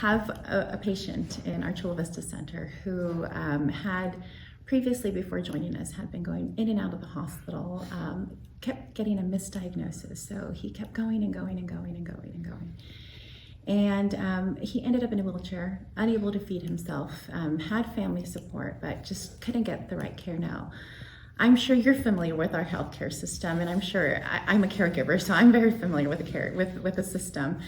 have a patient in our Chula Vista Center who had previously, before joining us, had been going in and out of the hospital, kept getting a misdiagnosis. So he kept going and going and going and going and going. And he ended up in a wheelchair, unable to feed himself, had family support, but just couldn't get the right care now. I'm sure you're familiar with our healthcare system, and I'm sure I'm a caregiver, so I'm very familiar with the system.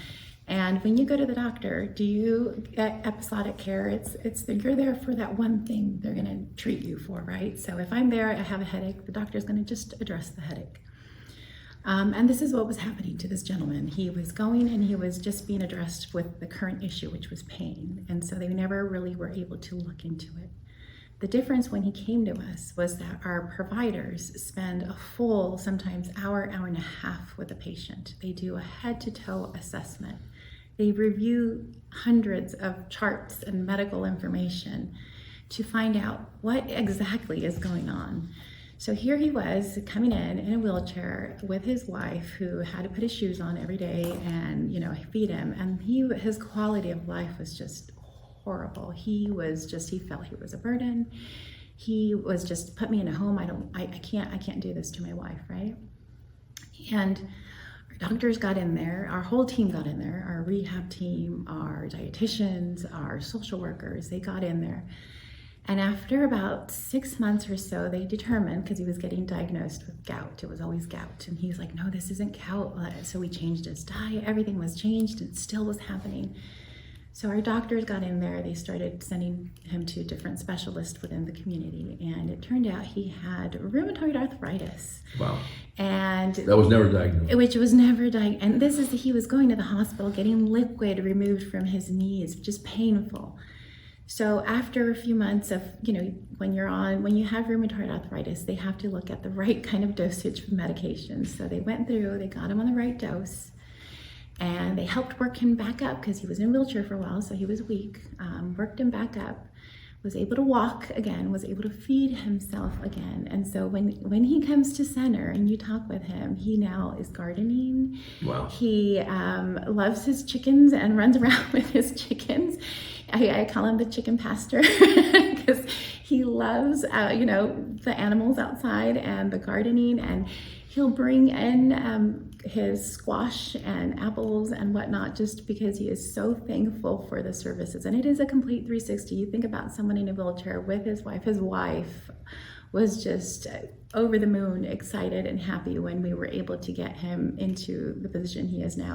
And when you go to the doctor, do you get episodic care? You're there for that one thing they're going to treat you for, right? So if I'm there, I have a headache, the doctor's going to just address the headache. And this is what was happening to this gentleman. He was going and he was just being addressed with the current issue, which was pain. And so they never really were able to look into it. The difference when he came to us was that our providers spend a full, sometimes hour and a half with a patient. They do a head-to-toe assessment. They review hundreds of charts and medical information to find out what exactly is going on. So here he was coming in a wheelchair with his wife who had to put his shoes on every day and, feed him. And his quality of life was just horrible. He felt he was a burden. He was just, put me in a home. I can't do this to my wife, right? And our doctors got in there, our whole team got in there, our rehab team, our dietitians, our social workers, they got in there. And after about 6 months or so, they determined, because he was getting diagnosed with gout, it was always gout. And he's like, no, this isn't gout. So we changed his diet, everything was changed, and it still was happening. So our doctors got in there, they started sending him to different specialists within the community. And it turned out he had rheumatoid arthritis. Wow. And that was never diagnosed. Which was never diagnosed. And he was going to the hospital, getting liquid removed from his knees, just painful. So after a few months of, when you have rheumatoid arthritis, they have to look at the right kind of dosage of medications. So they went through, they got him on the right dose, and they helped work him back up because he was in a wheelchair for a while, so he was weak, worked him back up, was able to walk again, was able to feed himself again. And so when he comes to center and you talk with him, he now is gardening. Wow. He loves his chickens and runs around with his chickens. I call him the chicken pastor because he loves, the animals outside and the gardening, and he'll bring in his squash and apples and whatnot just because he is so thankful for the services. And it is a complete 360. You think about someone in a wheelchair with his wife. His wife was just over the moon, excited and happy when we were able to get him into the position he is now.